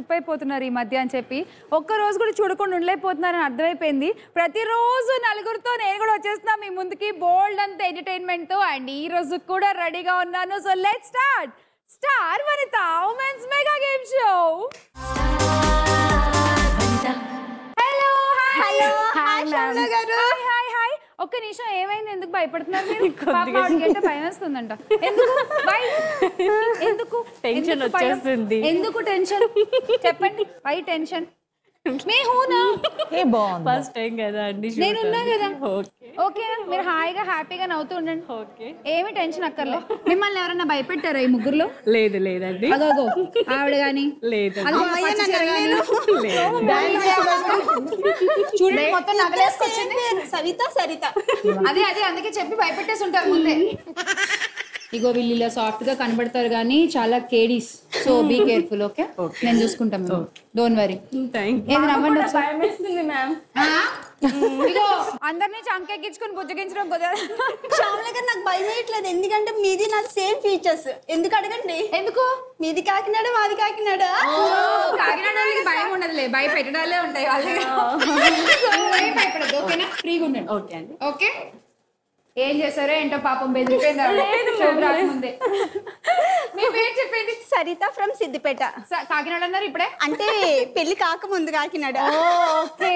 Skip అయిపోతున్నారు ఈ మధ్య అని చెప్పి ఒక్క రోజు కూడా చూడకుండా ఉండలేకపోతున్నారని అర్థమైపోయింది. ప్రతిరోజు నలుగురితో నేను కూడా వచ్చేస్తున్నా మీ ముందుకి బోల్డ్ అంత ఎంటర్టైన్మెంట్ తో. అండ్ ఈ రోజు కూడా రెడీగా ఉన్నాను. So let's start star Vanitha women's mega game show. Hello hello hi Shyamala గారు. Hi hi. ఒక్క నిమిషం, ఏమైంది? ఎందుకు భయపడుతున్నారు మీరు? పాప అడిగేంటే భయం వేస్తుందంట. ఎందుకు ఎందుకు టెన్షన్ వచ్చేస్తుంది. ఎందుకు టెన్షన్ చెప్పండి. Why tension? ఫస్ట్ టైం కదా అండి, నేను ఉన్నా కదా. ఓకేనా? మీరు హాయిగా హ్యాపీగా నవ్వుతూ ఉండండి. ఏమి టెన్షన్ అక్కర్లే. మిమ్మల్ని ఎవరన్నా భయపెట్టారా ఈ ముగ్గురులో? లేదు లేదండి. అదోగో ఆవిడ గాని లేదు. చూడండి మొత్తం నగలేసుకొచ్చింది. సవిత సరిత. అదే అదే అందుకే చెప్పి భయపెట్టేసి ఉంటారు ముందే. ఇగో వీళ్ళు ఇలా సాఫ్ట్ గా కనబడతారు కానీ చాలా కేడీస్. So be careful. ఓకే, నేను చూసుకుంటాం. Don't worry. ఇగో అందరినీ చంకెక్కించుకుని బుజ్జగించడం కుదరదు. శ్యామల గారు నాకు భయం వేయట్లేదు, ఎందుకంటే మీది నాది సేమ్ ఫీచర్స్. ఎందుకు అడగండి? ఎందుకు? మీది కాకినాడ మాది కాకినాడ. కాకినాడ వాళ్ళకి భయం ఉండదులే, భయపెట్టడాలే ఉంటాయి వాళ్ళకి. భయపడదు. ఓకేనా? ఫ్రీగా ఉండండి. ఓకే అండి. ఓకే. ఏం చేశారో ఏంటో పాపం బెదిరిపోయింది ముందే. మీ పేరు చెప్పండి. సరిత ఫ్రమ్ సిద్దిపేట. కాకినాడ అన్నారు ఇప్పుడే? అంటే పెళ్లి కాకముందు కాకినాడ. ఓకే.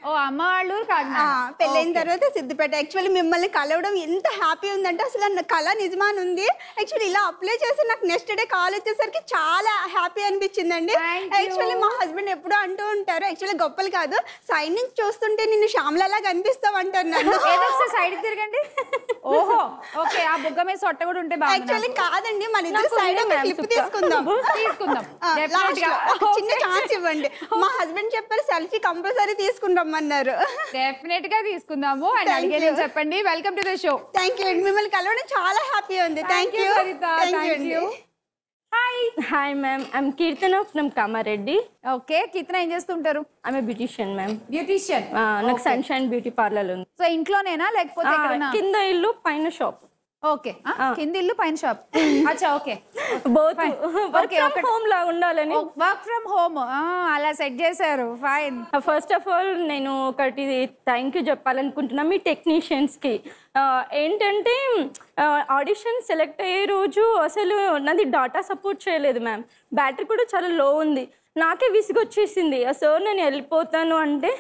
ఓ అమ్మ వాళ్ళు కాకినాడ. పెళ్ళైన తర్వాత సిద్దిపేట. యాక్చువల్లీ మిమ్మల్ని కలవడం ఎంత హ్యాపీ ఉందంటే అసలు కళ నిజమాన్ ఉంది. యాక్చువల్లీ ఇలా అప్లై చేసి నాకు నెక్స్ట్ డే కాల్ వచ్చేసరికి చాలా హ్యాపీ అనిపించిందండి. యాక్చువల్లీ మా హస్బెండ్ ఎప్పుడూ అంటూ ఉంటారు, యాక్చువల్లీ గొప్పలు కాదు, సైడ్ నుంచి చూస్తుంటే నిన్ను శ్యామలలా కనిపిస్తావు అంటారు నన్ను. సైడ్ తిరగండి. ఓహో ఓకే. ఆ బుగ్గ మీద సొట్ట కూడా ఉంటే బాగుంది. యాక్చువల్లీ కాదండి, మన ఇద్దరు సైడ్ ఒక క్లిప్ తీసుకుందాం. చిన్న ఛాన్స్ ఇవ్వండి. మా హస్బెండ్ చెప్పారు సెల్ఫీ కంపల్సరీ తీసుకుంటామన్నారు. డెఫినెట్ గా తీసుకుందాము. అండ్ అడిగేది చెప్పండి. Welcome to the show. Thank you. మిమ్మల్ని కలవడం చాలా హ్యాపీ ఉంది. Thank you. Thank you. Hi hi ma'am, I'm Keerthana from Kamareddy. Okay. Keerthana ఏం చేస్తుంటారు? ఆమె బ్యూటిషియన్ మ్యామ్. బ్యూటిషియన్. నాకు సన్షైన్ బ్యూటీ పార్లర్ ఉంది. సో ఇంట్లోనేనా లేకపోతే కింద ఇల్లు పైన షాప్? ఓకే. కింద ఇల్లు పైన షాప్. అచ్చా okay. Both work from home లా ఉండాలని. వర్క్ ఫ్రమ్ హోమ్ అలా సెట్ చేశారు. ఫైన్. ఫస్ట్ ఆఫ్ ఆల్ నేను ఒకటి థ్యాంక్ యూ చెప్పాలనుకుంటున్నా మీ టెక్నీషియన్స్ కి. ఏంటంటే ఆడిషన్ సెలెక్ట్ అయ్యే రోజు అసలు నాది డాటా సపోర్ట్ చేయలేదు మ్యామ్. బ్యాటరీ కూడా చాలా లో ఉంది. నాకే విసుగొచ్చేసింది. సార్ నేను వెళ్ళిపోతాను అంటే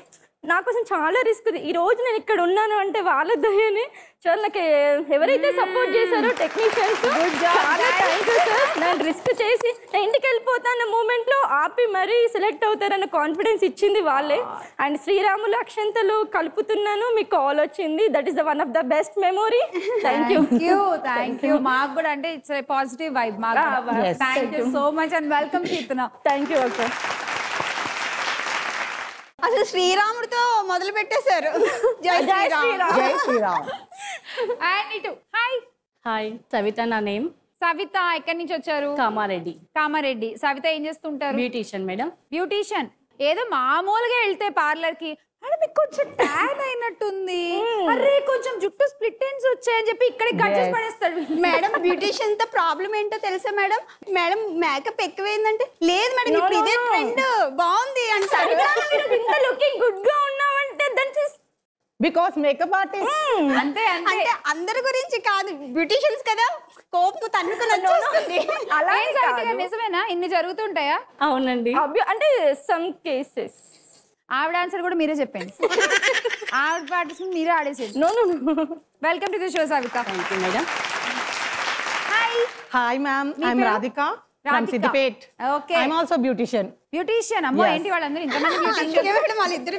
నాకోసం చాలా రిస్క్. ఈ రోజు నేను ఇక్కడ ఉన్నాను అంటే వాళ్ళ దయని. చాలా నాకు ఎవరైతే సపోర్ట్ చేశారో టెక్నీషియన్స్ చాలా థ్యాంక్ యూ సార్. నేను రిస్క్ చేసి నేను ఇంటికి వెళ్ళిపోతాను మూమెంట్ లో ఆపి మరీ సెలెక్ట్ అవుతారన్న కాన్ఫిడెన్స్ ఇచ్చింది వాళ్ళే. అండ్ శ్రీరాములు అక్షంతలు కలుపుతున్నాను, మీకు కాల్ వచ్చింది. That is the one of the best memory. Thank you. Thank you. మాకు కూడా అంటే it's positive vibe. Thank you so much and welcome Keerthana. Thank you okay. అసలు శ్రీరాముడితో మొదలు పెట్టేశారు. జై శ్రీరామ్. జై శ్రీరామ్. హాయ్ హాయ్, సవిత నా నేమ్. సవిత ఎక్కడి నుంచి వచ్చారు? కామారెడ్డి. కామారెడ్డి. సవిత ఏం చేస్తుంటారు? Beautician madam. బ్యూటీషియన్. ఏదో మామూలుగా వెళ్తే పార్లర్ కి అరే మీకు కొంచెం ట్యాన్ అయినట్టుంది, అరే కొంచెం జుట్టు స్ప్లిట్ ఎండ్స్ వచ్చాయని చెప్పి ఇక్కడ కట్ చేసి పడేస్తాడు. మేడం బ్యూటీషియన్ తో ప్రాబ్లం ఏంటో తెలుసా మేడం? మేడం మేకప్ ఎక్కువైందంటే లేదు మేడం ఇప్పుడు ఇదే ట్రెండ్ బాగుంది అంటారు. ఇంత లుకింగ్ గుడ్ గా ఉన్నావంటే that is because makeup artist. అంతే అంటే అందరి గురించి కాదు, బ్యూటీషియన్స్ కదా కోపం తన్నుకుని వచ్చేస్తుంది. అలా నిజమేనా? ఇన్ని జరుగుతుంటాయా? అవునండి. అంటే సమ్ కేసెస్. ఆవిడ ఆన్సర్ కూడా మీరే చెప్పండి. ఆవిడ పార్టిసిపేట్ మీరే ఆడేసేది. No. Welcome to the show Savitha. Thank you madam. Hi. Hi ma'am, I'm Radhika from Siddipet. Okay. I'm also beautician. Beautician. అమ్మో ఏంటి వాళ్ళందరూ ఇంతమంది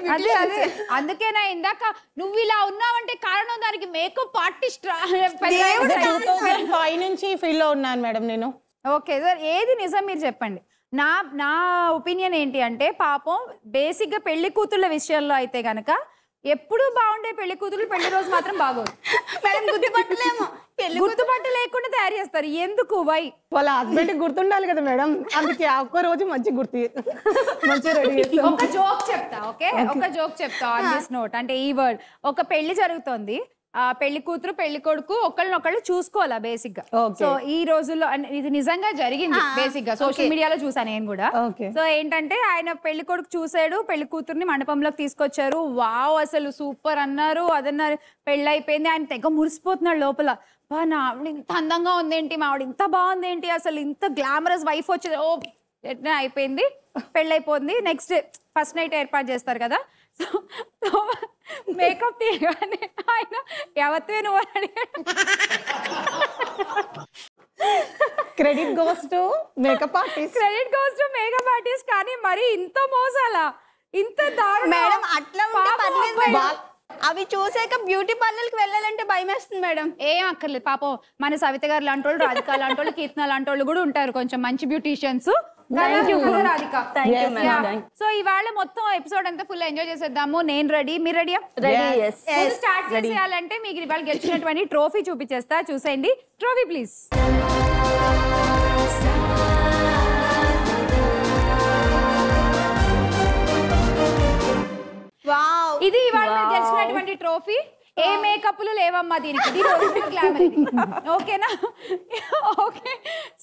బ్యూటిషియన్? అందుకేనా ఇందాక నువ్వు ఇలా ఉన్నావంటే కారణం దానికి మేకప్ ఆర్టిస్ట్ 2005 నుంచి ఫీల్డ్ లో ఉన్నాను మేడం నేను. ఓకే సార్, ఏది నిజం మీరు చెప్పండి. నా ఒపీనియన్ ఏంటి అంటే పాపం బేసిక్గా పెళ్లి కూతుళ్ళ విషయంలో అయితే గనక ఎప్పుడు బాగుండే పెళ్లి కూతురు పెళ్లి రోజు మాత్రం బాగోదు మేడం. గుర్తుపట్టలేము. గుర్తుపట్టు లేకుండా తయారు చేస్తారు. ఎందుకు? వై? వాళ్ళ హస్బెండ్ గుర్తుండాలి కదా మేడం, అందుకే ఒక్క రోజు మంచి రెడీ చేస్తాం. ఒక జోక్ చెప్తా. ఓకే, ఒక జోక్ చెప్తా ఆన్ దిస్ నోట్. అంటే ఈ వర్డ్ ఒక పెళ్లి జరుగుతోంది, పెళ్లి కూతురు పెళ్లి కొడుకు ఒకళ్ళనొకళ్ళు చూసుకోవాలా బేసిక్ గా. సో ఈ రోజుల్లో ఇది నిజంగా జరిగింది బేసిక్ గా, సోషల్ మీడియాలో చూసాను నేను కూడా. సో ఏంటంటే ఆయన పెళ్లి కొడుకు చూసాడు, పెళ్లి కూతుర్ని మండపంలోకి తీసుకొచ్చారు. వావ్ అసలు సూపర్ అన్నారు, అదన్నారు. పెళ్లి అయిపోయింది, ఆయన తెగ మురిసిపోతున్నాడు లోపల. నా ఆవిడ ఇంత అందంగా ఉందేంటి, మా ఆవిడ ఇంత బాగుంది ఏంటి, అసలు ఇంత గ్లామరస్ వైఫ్ వచ్చేది. ఓ అయిపోయింది, పెళ్ళైపోయింది. నెక్స్ట్ ఫస్ట్ నైట్ ఏర్పాటు చేస్తారు కదా. సో మేకప్ తీయగానే ఆయన ఎవత్వే నువ్వు అని credit goes to make up artist, credit goes to make up artist. కానీ మరి ఇంత మోసాలా, ఇంత మేడం అట్లా అవి చూసాక బ్యూటీ పార్లర్ కి వెళ్ళాలంటే భయం వేస్తుంది మేడం. ఏం అక్కర్లేదు పాపం, మన సవిత గారు లాంటి వాళ్ళు, రాధిక లాంటి వాళ్ళు, కీర్తన లాంటి వాళ్ళు కూడా ఉంటారు కొంచెం మంచి బ్యూటీషియన్స్. రాధిక. సో ఇవాళ మొత్తం ఎపిసోడ్ అంతా ఫుల్ ఎంజాయ్ చేసేద్దాము. నేను రెడీ, మీరు రెడీయా? స్టార్ట్ చేయాలంటే మీకు ఇవాళ గెలిచినటువంటి ట్రోఫీ చూపించేస్తా, చూసేయండి. Trophy please. ఇది ఇవాళ గెలిచినటువంటి ట్రోఫీ. ఏ మేకప్లు లేవమ్మా దీనికి, ఓకేనా? ఓకే,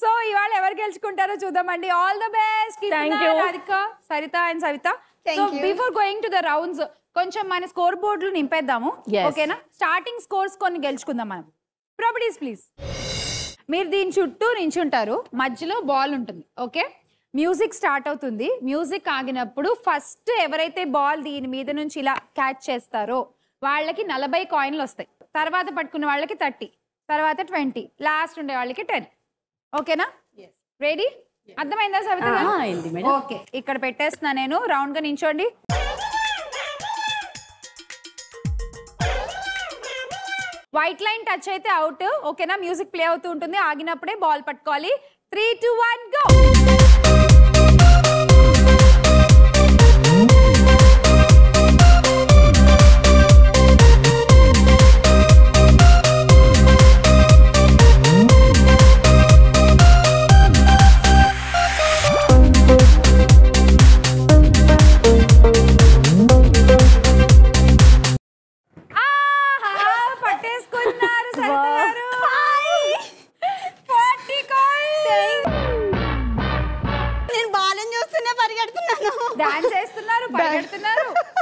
సో ఇవాళ ఎవరు గెలుచుకుంటారో చూద్దామండి. All the best Radhika, Sarita and Savita. So before going to the rounds కొంచెం మన స్కోర్ బోర్డులు నింపేద్దాము, ఓకేనా? స్టార్టింగ్ స్కోర్స్ కొన్ని గెలుచుకుందాం మనం. Properties please. మీరు దీని చుట్టూ నించుంటారు, మధ్యలో బాల్ ఉంటుంది, ఓకే? మ్యూజిక్ స్టార్ట్ అవుతుంది. మ్యూజిక్ ఆగినప్పుడు ఫస్ట్ ఎవరైతే బాల్ దీని మీద నుంచి ఇలా క్యాచ్ చేస్తారో వాళ్ళకి 40 కాయిన్లు వస్తాయి. తర్వాత పట్టుకున్న వాళ్ళకి 30, తర్వాత 20, లాస్ట్ ఉండే వాళ్ళకి 10. ఓకేనా? రెడీ? అర్థమైందా సవిత? ఓకే, ఇక్కడ పెట్టేస్తున్నా నేను. రౌండ్ గా నించోండి. వైట్ లైన్ టచ్ అయితే అవుట్, ఓకేనా? మ్యూజిక్ ప్లే అవుతూ ఉంటుంది, ఆగినప్పుడే బాల్ పట్టుకోవాలి. 3, 2, 1 గో.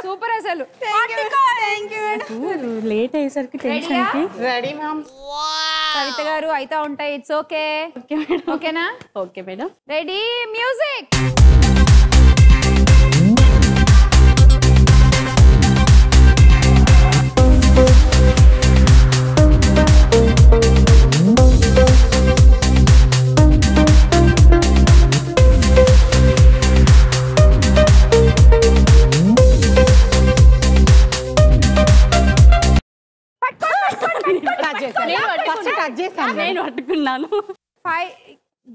సూపర్ అసలు. లేట్ అయ్యేసరికి రెడీ మ్యామ్. కవిత గారు అయితే ఉంటాయి. ఇట్స్ ఓకే, ఓకేనా? Okay madam. Ready, music. నేను పట్టుకున్నాను.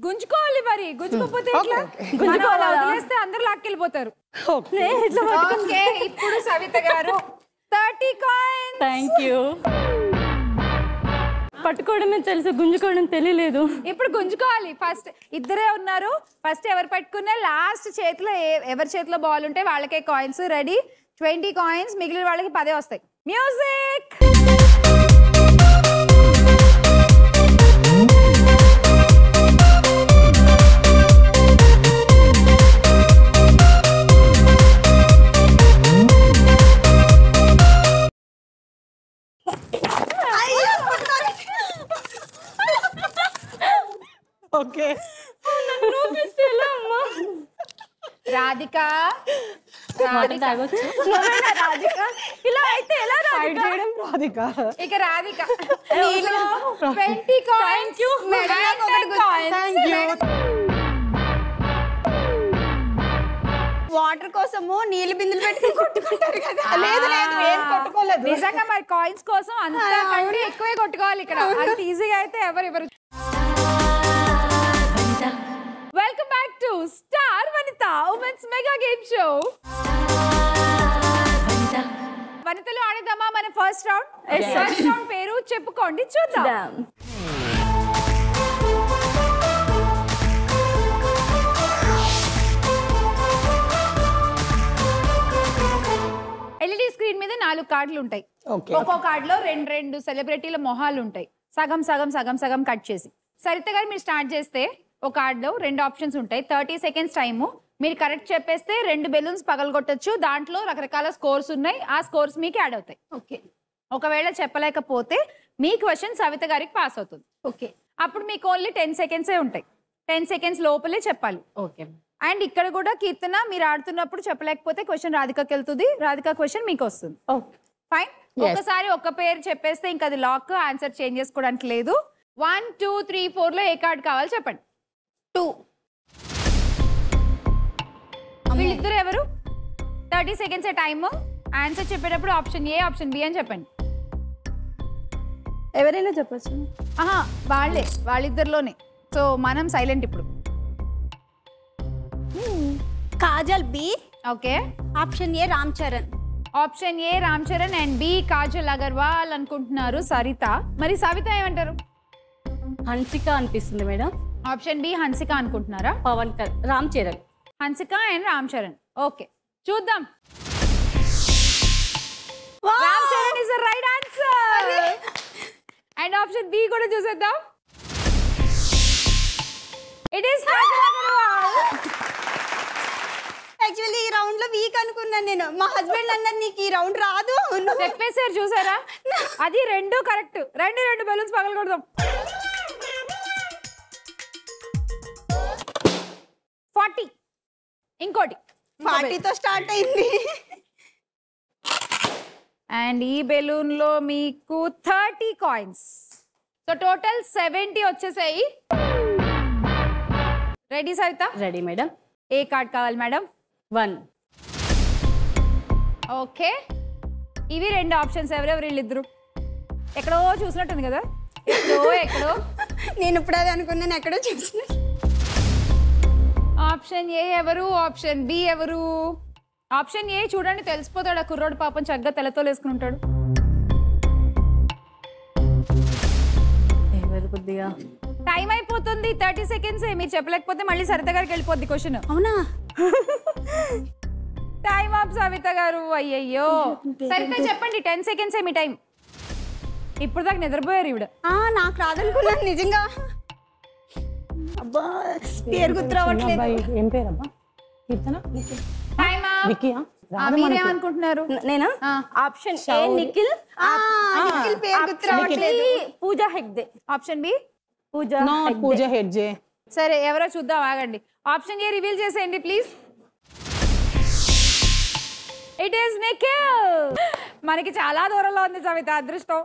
గుంజుకోవాలి మరి, గుంజుకోకపోతే వదిలేస్తే అందరూ లాక్కెళ్ళిపోతారు. ఇప్పుడు సవిత గారు 30 కాయిన్స్. Thank you. పట్టుకోవడమే తెలుసు, గుంజుకోవడం తెలియలేదు. ఇప్పుడు గుంజుకోవాలి. ఫస్ట్ ఇద్దరే ఉన్నారు, ఫస్ట్ ఎవరు పట్టుకున్నా లాస్ట్ చేతిలో ఎవరి చేతిలో బాల్ ఉంటే వాళ్ళకే కాయిన్స్. రెడీ? 20 కాయిన్స్, మిగిలిన వాళ్ళకి 10 వస్తాయి. మ్యూజిక్. ఓకే, రాధిక, ఇలా అయితే ఎలా? రాధిక, ఇక రాధిక 20 కాయిన్స్. వాటర్ కోసము నీళ్ళు బిందులు పెట్టుకుని కొట్టుకుంటారు కదా. లేదు లేదు, ఏం కొట్టుకోలేదు. నిజంగా మరి కాయిన్స్ కోసం అంతకంటే ఎక్కువే కొట్టుకోవాలి ఇక్కడ. అంత ఈజీగా అయితే ఎవరు. Welcome back to star Vanitha women's mega game show. వనితలో ఆడేద్దామా మన ఫస్ట్ రౌండ్? ఫస్ట్ రౌండ్ పేరు చెప్పుకోండి, చూద్దాం. ఎల్ఈడి స్క్రీన్ మీద 4 4 కార్డులు ఉంటాయి. ఓకే. ఒక్కో కార్డులో 2 సెలబ్రిటీల మొహాలు ఉంటాయి. సగం సగం సగం సగం కట్ చేసి. సరిత గారు మీరు స్టార్ట్ చేస్తే ఒక కార్డులో 2 ఆప్షన్స్ ఉంటాయి. 30 సెకండ్స్ టైము. మీరు కరెక్ట్ చెప్పేస్తే 2 బెలూన్స్ పగలగొట్టచ్చు. దాంట్లో రకరకాల స్కోర్స్ ఉన్నాయి. ఆ స్కోర్స్ మీకు యాడ్ అవుతాయి. ఓకే. ఒకవేళ చెప్పలేకపోతే మీ క్వశ్చన్ సవిత గారికి పాస్ అవుతుంది. ఓకే. అప్పుడు మీకు ఓన్లీ 10 సెకండ్సే ఉంటాయి. 10 సెకండ్స్ లోపలే చెప్పాలి. ఓకే. అండ్ ఇక్కడ కూడా కీర్తన మీరు ఆడుతున్నప్పుడు చెప్పలేకపోతే క్వశ్చన్ రాధికకి వెళ్తుంది. రాధిక క్వశ్చన్ మీకు వస్తుంది. ఓకే. ఫైన్. ఒకసారి ఒక పేరు చెప్పేస్తే ఇంకా అది లాక్, ఆన్సర్ చేంజ్ చేసుకోవడానికి లేదు. 1 2 3 4 లో ఏ కార్డ్ కావాలి చెప్పండి. 2. వీళ్ళిద్దరు ఎవరు? 30 సెకండ్స్ టైమ్. ఆన్సర్ చెప్పేటప్పుడు ఆప్షన్ ఏ, ఆప్షన్ బి అని చెప్పండి. ఎవరైనా చెప్పచ్చు. ఆహా, వాళ్ళిద్దరిలోనే. సో మనం సైలెంట్ ఇప్పుడు. Kajal B. Okay. Option A Ram Charan. Option A Ram Charan and B Kajal Agarwal అనుకుంటున్నారు సరిత. మరి సవిత ఏమంటారు? హన్సిక అనిపిస్తుంది మేడం. ఆప్షన్ బి హన్సిక అనుకుంటున్నారా? రామ్ చరణ్. హన్సిక అండ్ రామ్ చరణ్. ఓకే, చూద్దాం. Wow! Ram Charan is the right answer. And option B కూడా చూసేద్దాం. It is Kajal Agarwal. Actually ఈ రౌండ్ లో వీక్ అనుకున్నాను నేను. మా హస్బెండ్ అన్నారు నీకు ఈ రౌండ్ రాదు. చెప్పేసారు చూసారా? అది 2 కరెక్ట్. 2 బెలూన్స్ పగలకూడదాం. 40. ఇంకోటి 40తో స్టార్ట్ అయింది. అండ్ ఈ బెలూన్ లో మీకు 30 కాయిన్స్. సో టోటల్ 70 వచ్చేసాయి. రెడీ సవిత? Ready madam. ఏ కార్డ్ కావాలి మేడం? 1. ఓకే. ఇవి 2 ఆప్షన్స్. ఎవరెవరు వీళ్ళిద్దరు? ఎక్కడో చూసినట్టుంది కదా. ఎక్కడో నేను ఇప్పుడు అది అనుకున్నాను, ఎక్కడో చూసిన. ఆప్షన్ ఏ ఎవరు? ఆప్షన్ బి ఎవరు? ఆప్షన్ ఏ చూడండి, తెలిసిపోతాడు. ఆ కుర్రోడు పాపం చక్కగా తెల్లతోలు వేసుకుని ఉంటాడు. ఎవరు కొద్దిగా టైం అయిపోతుంది. 30 సెకండ్స్. మీరు చెప్పలేకపోతే మళ్ళీ సరిత గారికి వెళ్ళిపోద్ది క్వశ్చన్. అవునా? టైం అప్ సవిత గారు. అయ్యయ్యో. సరిత చెప్పండి. 10 సెకండ్స్ మీ టైం. ఇప్పుడు దాకా నిద్రపోయారు ఈవిడ. నాకు రాదనుకున్నాను నిజంగా. అబ్బా, పేరు గుర్తు రావట్లేదు. ఏం పేరు అబ్బా? కీర్తన? Time up. విక్కీయా? మీరేమనుకుంటున్నారు? నేనా? Option A Nikhil. నిఖిల్ పేరు గుర్తు రావట్లేదు. పూజా హెగ్డే. Option B Pooja Hegde. సరే, ఎవరో చూద్దాం, ఆగండి. ఆప్షన్ ఏ రివీల్ చేసేయండి ప్లీజ్. It is Nikhil. మనకి చాలా దూరంలో ఉంది సవిత. అదృష్టం.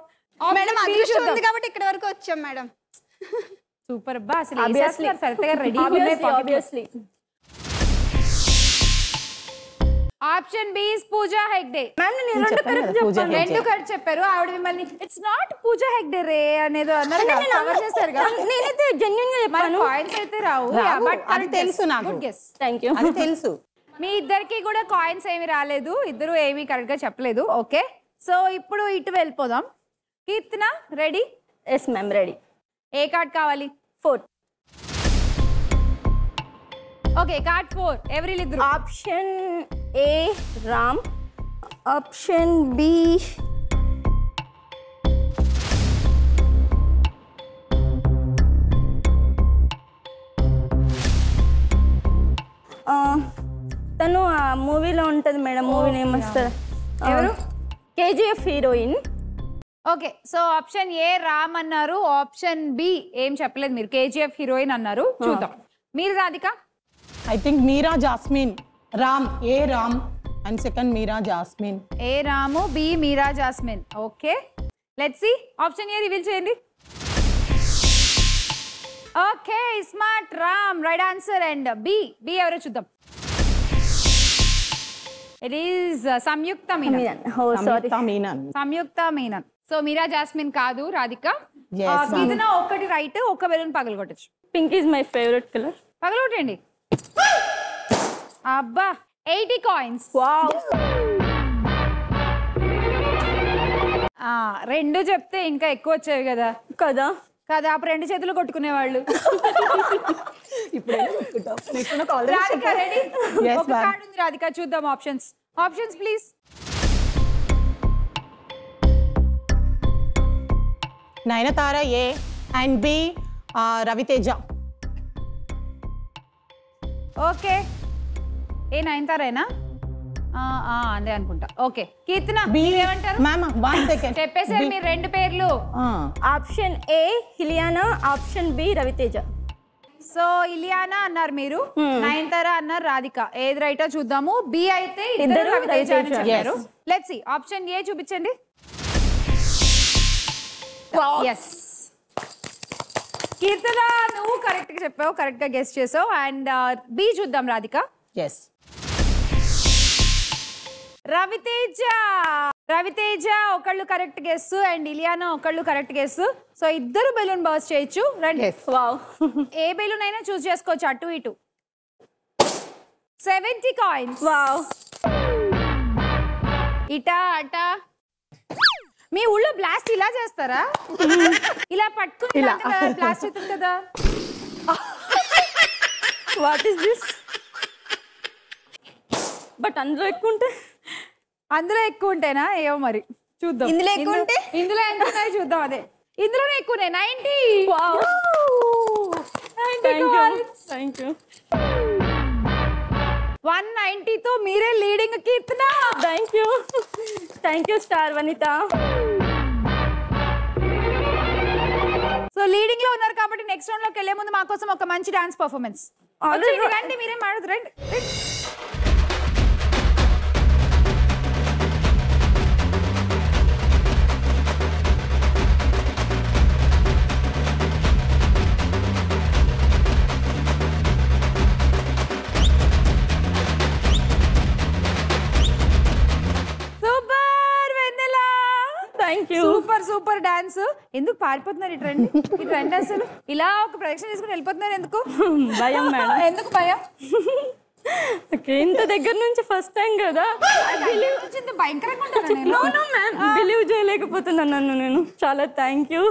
మేడం అదృష్టం ఉంది కాబట్టి ఇక్కడ వరకు వచ్చాం మేడం. సూపర్ అబ్బా. అసలు సరిత గారు రెడీ. Obviously. Option B is Pooja Hegde. రెండు కరెక్ట్ చెప్పారు. ఆవిడ మిమ్మల్ని ఇట్స్ నాట్ పూజా హెగ్డే రే అనేది అన్నారు. నేనైతే జెన్యూన్ గా చెప్పాను. కాయిన్స్ అయితే రావు. అది తెలుసు నాకు. Thank you. అది తెలుసు. మీ ఇద్దరికి కూడా కాయిన్స్ ఏమి రాలేదు. ఇద్దరు ఏమి కరెక్ట్ గా చెప్పలేదు. ఓకే, సో ఇప్పుడు ఇటు వెళ్ళిపోదాం. Keerthana ready? Yes ma'am, ready. ఏ కార్డ్ కావాలి? 4. Okay, card 4. ఎవరిద్దరు? Option A Ram. Option B తను ఆ మూవీలో ఉంటుంది మేడం. మూవీ నేమ్ వస్తుంది. ఎవరు? KGF heroine. Okay, so option A Ram అన్నారు. ఆప్షన్ బి ఏం చెప్పలేదు మీరు. కేజీఎఫ్ హీరోయిన్ అన్నారు. చూద్దాం. మీరు Radhika? I think Meera Jasmine. Ram, A Ram and second Meera Jasmine. A Ramu, B Meera Jasmine. Okay, let's see. Option A reveal చేయండి. Okay, smart Ram right answer. And B ఎవరో చూద్దాం. It is Samyuktha Menon. Samyuktha Menon. So Meera Jasmine కాదు రాధిక. ఇదినా ఒకటి రైట్. ఒక బెలూన్ పగలగొట్టచ్చు. Pink is my favourite colour. పగలగొట్టండి. అబ్బా, 80 కాయిన్స్. రెండు చెప్తే ఇంకా ఎక్కువ వచ్చేవి కదా. కదా కదా, అప్పుడు 2 చేతులు కొట్టుకునేవాళ్ళు. రాధిక రెడీ? ఒక కార్డ్ ఉంది రాధిక, చూద్దాం options. Options please. Nayanthara A and B Raviteja. Okay A నయనతారేనా అదే అనుకుంటా. ఓకే కీర్తన ఏమంటారు? మ్యామ్ 1 సెకండ్ చెప్పేసారు మీరు 2 పేర్లు. Option A Ileana, option B Raviteja. So Ileana అన్నారు మీరు, నయనతార అన్నారు రాధిక. ఏది రైటో చూద్దాము. బి అయితే ఇద్దరు రవితేజ అని చెప్పారు. Let's see. ఆప్షన్ ఏ చూపించండి. yes కీర్తన నువ్వు కరెక్ట్ గా చెప్పావు, కరెక్ట్ గా గెస్ చేసావు. అండ్ బి చూద్దాం రాధిక. yes రవితేజ ఒకళ్ళు కరెక్ట్ గెస్ అండ్ ఇలియానా ఒకళ్ళు కరెక్ట్ గెస్. సో ఇద్దరు బెలూన్ బర్స్ట్ చేయొచ్చు. రండి. వావ్. ఏ బెలూన్ అయినా చూస్ చేసుకోవచ్చు, అటు ఇటు. 70 కాయిన్స్. వావ్. ఇటా అటా. మీ ఊళ్ళో బ్లాస్ట్ ఇలా చేస్తారా? ఇలా పట్టుకుని బ్లాస్ట్ అవుతుంది కదా. What is this? బట్ అందులో ఎక్కువ ఉంటేనా ఏమో మరి చూద్దాం. ఇందులో ఎక్కువ ఉంటే ఇందులో ఎంత ఉన్నాయో చూద్దాం. అదే ఇందులోనే ఎక్కువనే. 90. వావ్. Thank you. 190 తో మీరే leading Keerthana. Thank you star Vanitha. So leading లో ఉన్నారు కాబట్టి నెక్స్ట్ రౌండ్ లోకి వెళ్లే ముందు మా కోసం ఒక మంచి డాన్స్ పర్ఫార్మెన్స్. రండి మీరేం ఆడదు రండి. Super dance. ఎందుకు పారిపోతున్నారు? ఇటు రండి అసలు. ఇలా ఒక ప్రదక్షిణ చేసుకుని వెళ్ళిపోతున్నారు ఎందుకు? భయం మేడం. ఎందుకు భయం? ఇంత దగ్గర నుంచి ఫస్ట్ టైం కదా, భయంకరంగా బిలీవ్ చేయలేకపోతున్నాను నన్ను నేను. చాలా thank you.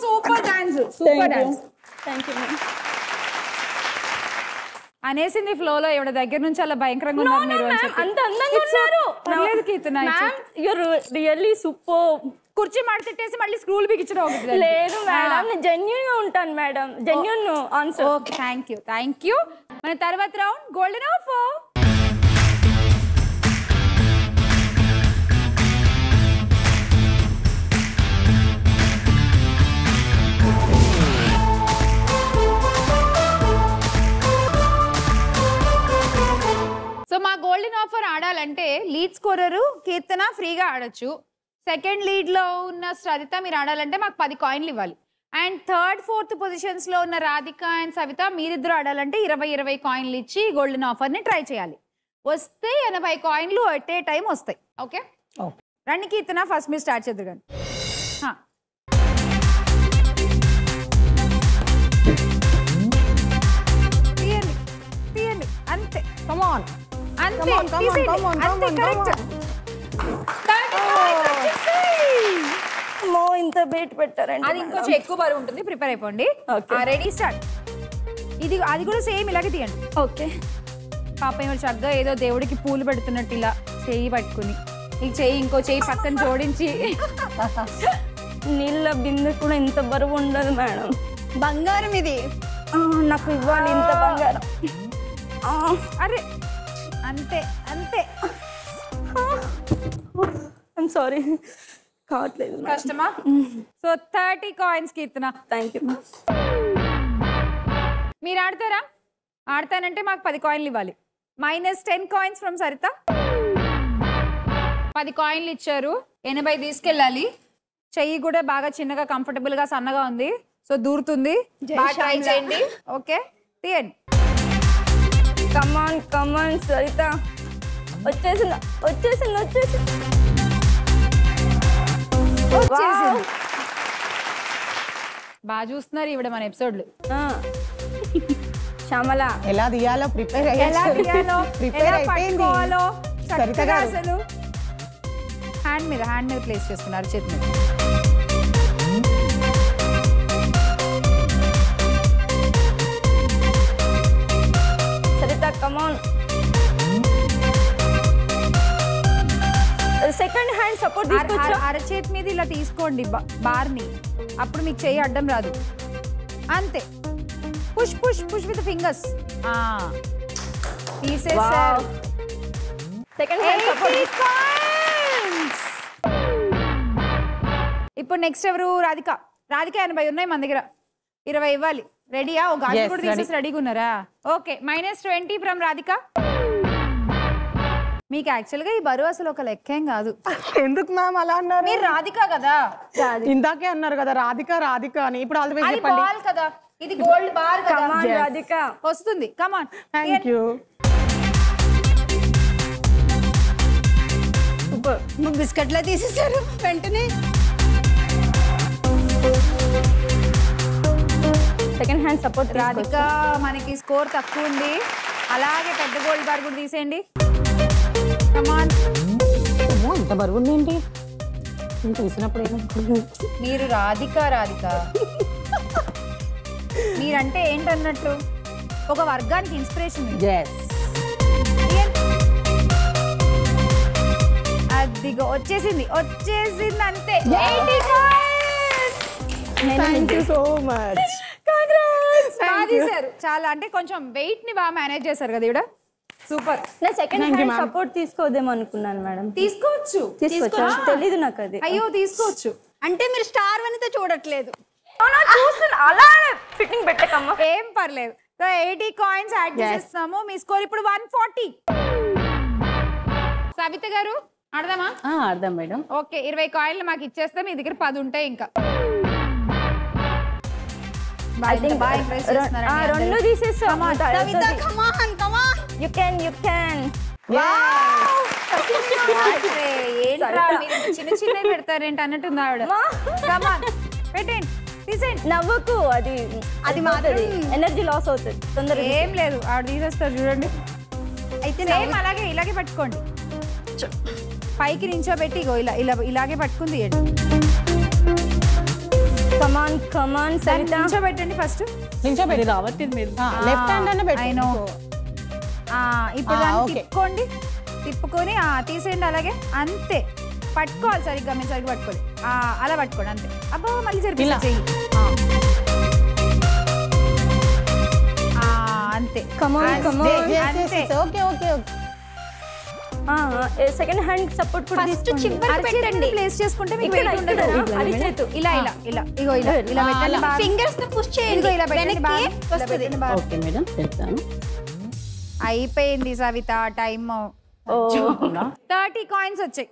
Super dance. Thank you ma'am. అనేసింది ఫ్లోలో ఎవడ దగ్గర నుంచి అలా భయంకరంగా ఉన్నారు మీరు. అంత అందంగా ఉన్నారు. లేదు కీర్తన, రియల్లీ సూపర్. కుర్చీ మడతెట్టేసి మళ్ళీ స్క్రూలు బిగించడం. లేదు మేడం, నేను జెన్యూన్ గా ఉంటాను madam. Genuine answer. Okay thank you. మన తర్వాత రౌండ్ గోల్డెన్ ఆఫర్. సో మా గోల్డెన్ ఆఫర్ ఆడాలంటే లీడ్ స్కోరరు కీర్తన ఫ్రీగా ఆడొచ్చు. సెకండ్ లీడ్లో ఉన్న సరిత మీరు ఆడాలంటే మాకు 10 కాయిన్లు ఇవ్వాలి. అండ్ థర్డ్ ఫోర్త్ పొజిషన్స్లో ఉన్న రాధిక అండ్ సవిత మీరిద్దరు ఆడాలంటే 20 కాయిన్లు ఇచ్చి గోల్డెన్ ఆఫర్ని ట్రై చేయాలి. వస్తే 80 కాయిన్లు ఎట్ ఏ టైం వస్తాయి. ఓకే రండి కీర్తన, ఫస్ట్ మీరు స్టార్ట్ చేద్దరు కానీ. తీయండి అంతే. ఇంత బేట్ పెట్టారండి. అది ఇంకొంచెం ఎక్కువ బరువు ఉంటుంది. ప్రిపేర్ అయిపోండి. Ready start. అది కూడా సేమ్ ఇలాగే తీయండి. ఓకే. పాప ఏమో చక్కగా ఏదో దేవుడికి పూలు పెడుతున్నట్టు ఇలా చెయ్యి పట్టుకుని ఈ చెయ్యి ఇంకో చెయ్యి పక్కన జోడించి. నీళ్ళ బిందె కూడా ఇంత బరువు ఉండదు మేడం. బంగారం ఇది. నాకు ఇవ్వాలి ఇంత బంగారం. అరే అంతే. ఐమ్ సారీ, కావట్లేదు. కష్టమా? So 30 coins Keerthana. Thank you. మీరు ఆడతారా? ఆడతానంటే మాకు 10 కాయిన్లు ఇవ్వాలి. -10 కాయిన్స్ ఫ్రమ్ సరిత. 10 కాయిన్లు ఇచ్చారు. 80 తీసుకెళ్ళాలి. చెయ్యి కూడా బాగా చిన్నగా కంఫర్టబుల్ గా సన్నగా ఉంది. సో దూరుతుంది. బాగా ట్రై చేయండి. ఓకే తీయండి. కమాన్ సరిత. వచ్చేసింది. బాగా చూస్తున్నారు ఈవిడ మన ఎపిసోడ్లు. శ్యామల ఎలా తీయాలో ప్రిపేర్ అయిపోయింది సరిత గారు. అసలు హ్యాండ్ మీద ప్లేస్ చేసుకున్నారు చేతి మీద. కమాన్. సెకండ్ హ్యాండ్ హ్యాండ్ సపోర్ట్ తీసుకోవచ్చా? అరచేతి మీద ఇలా తీసుకోండి బార్ని, అప్పుడు మీకు చెయ్యి అడ్డం రాదు. అంతే, push push push with fingers. తీసేసారు. Second hand support. ఇప్పుడు నెక్స్ట్ ఎవరు? రాధిక. 80 ఉన్నాయి మన దగ్గర, 20 ఇవ్వాలి. రెడీయా? ఒక గాజు కూడా తీసేసి రెడీగా ఉన్నారా? Okay, -20 from Radhika. మీకు యాక్చువల్గా ఈ బరువు అసలు ఒక లెక్కేం కాదు. ఎందుకు మ్యామ్ అలా అన్నారు? మీరు రాధిక కదా, ఇందాకే అన్నారు కదా రాధిక రాధిక అని. ఇప్పుడు ఆల్ ది వే అది చెప్పండి. బాల్ కదా, ఇది గోల్డ్ బార్ కదా. కమాన్ రాధిక వస్తుంది. కమాన్. Thank you. బిస్కెట్లా తీసేసారు వెంటనే. Second hand support. రాధిక మనకి స్కోర్ తక్కువ ఉంది, అలాగే పెద్ద గోల్డ్ బార్ కూడా తీసేయండి. కమాన్. ఇంత బరువు ఏంటి తీసినప్పుడు? మీరు రాధిక మీరంటే ఏంటన్నట్టు ఒక వర్గానికి ఇన్స్పిరేషన్. అదిగో వచ్చేసింది అంతే. 80 థ్యాంక్ యూ సో మచ్. తీశారు చాలా, అంటే కొంచెం వెయిట్ ని బాగా మేనేజ్ చేశారు కదా ఇవిడ. సూపర్. నేను సెకండ్ హ్యాండ్ సపోర్ట్ తీసుకోదేమో అనుకున్నాను మేడం. తీసుకోవచ్చు. తెలీదు నాకు అది. అయ్యో తీసుకోవచ్చు. అంటే మీరు స్టార్ వనిత చూడట్లేదు. అలా ఫిట్టింగ్ పెట్టకమ్మా. ఏం పర్లేదు. సో 80 కాయిన్స్ యాడ్ చేస్తాము. మీ స్కోర్ ఇప్పుడు 140. సవిత గారు ఆడదామా? ఆడదాం మేడం. ఓకే, 20 కాయిన్లు మాకు ఇచ్చేస్తే మీ దగ్గర 10 ఉంటాయి. ఇంకా రెండు తీసేస్తాం. యు కెన్ చిన్న చిన్న పెడతారేంటి అన్నట్టుంది ఆవిడ. పెట్టండి, తీసేయండి. నవ్వకు, అది మాత్రం ఎనర్జీ లాస్ అవుతుంది తొందరగా. ఏం లేదు, ఆవిడ తీసేస్తారు చూడండి. అయితే అలాగే ఇలాగే పట్టుకోండి, పైకి నించోబెట్టి ఇలాగే పట్టుకుని తీయండి. కమాన్ సరిత నించోబెట్టండి. ఫస్ట్ నించోబెట్టి రావట్లేదు మీరు. లెఫ్ట్ హ్యాండ్ అన్న పెట్టండి. ఇప్పుడు దాన్ని తిప్పుకొని తీసేయండి. అలాగే అంతే, పట్టుకోవాలి సరిగ్గా. మీరు సరిగ్గా పట్టుకోవాలి, అలా పట్టుకోండి అంతే. అబ్బో మళ్ళీ చెయ్యి అంతే. అంతే. Okay okay. Second hand support కూడా పెట్టండి. ప్లేస్ చేసుకుంటే మీకు వెయిట్ ఉండదు. ఇలా ఫింగర్స్ ని పుష్ చేయండి. ఇలా పెట్టండి. ఓకే మేడం చెప్తాను. అయిపోయింది సవిత టైమ్. 30 కాయిన్స్ వచ్చాయి.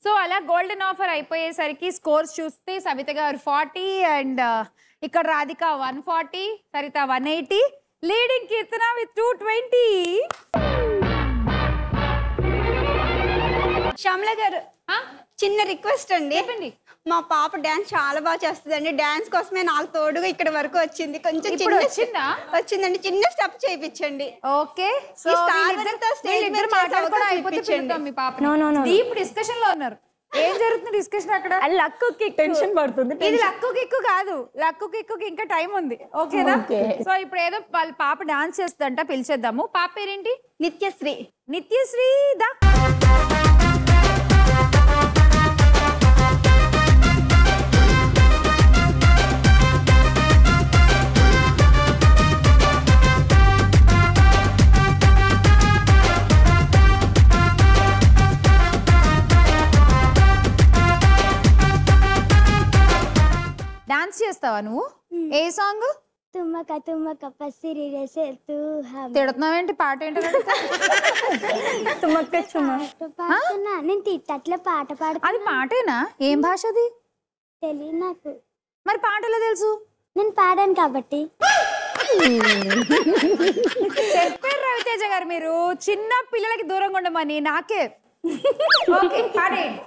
సో అలా గోల్డెన్ ఆఫర్ అయిపోయేసరికి స్కోర్స్ చూస్తే సవిత గారు 40 అండ్ ఇక్కడ Radhika 140, Saritha 180, leading Keerthana with 220. Shyamala గారు చిన్న రిక్వెస్ట్ అండి. చెప్పండి. మా పాప డాన్స్ చాలా బాగా చేస్తుందండి. డాన్స్ కోసమే నాకు తోడుగా ఇక్కడ వరకు వచ్చింది. కొంచెం వచ్చిందండి, చిన్న స్టెప్ చేయించండి. ఓకే, సో మీ పాప డీప్ డిస్కషన్ లో ఉన్నారు. ఏం జరుగుతుంది డిస్కషన్ అక్కడ? లక్కు టెన్షన్ పడుతుంది. ఇది లక్కు కిక్కు కాదు, లక్కు కిక్కు ఇంకా టైం ఉంది. ఓకేనా? సో ఇప్పుడు ఏదో వాళ్ళ పాప డాన్స్ చేస్తుందంట, పిలిచేద్దాము. పాప పేరేంటి? నిత్యశ్రీ. నిత్యశ్రీ దా. డాన్స్ చేస్తావా నువ్వు? ఏ సాంగ్? తుమ్మక తుమ్మక పసిరి రేసే తూ హమ్. తిడుతున్నావేంటి? పాట ఏంటి? తుమ్మక పాడుతున్నా నేను తిట్టట్లే, పాట పాడుతున్నా. అది పాటేనా? ఏం భాష అది? తెలియదు నాకు. మరి పాటలో తెలుసు? నేను పాడాను కాబట్టి. చెప్పారు రవితేజ గారు మీరు చిన్న పిల్లలకి దూరంగా ఉండమని. నాకే. ఓకే, పాడేయండి.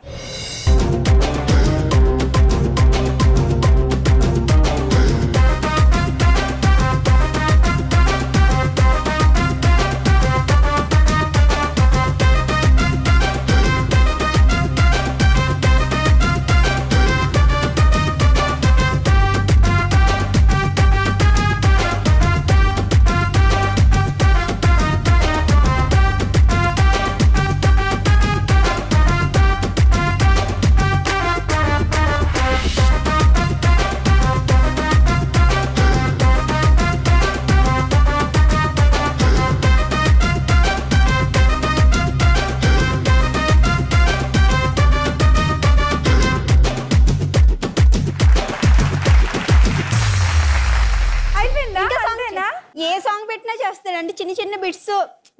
చిన్న బిట్స్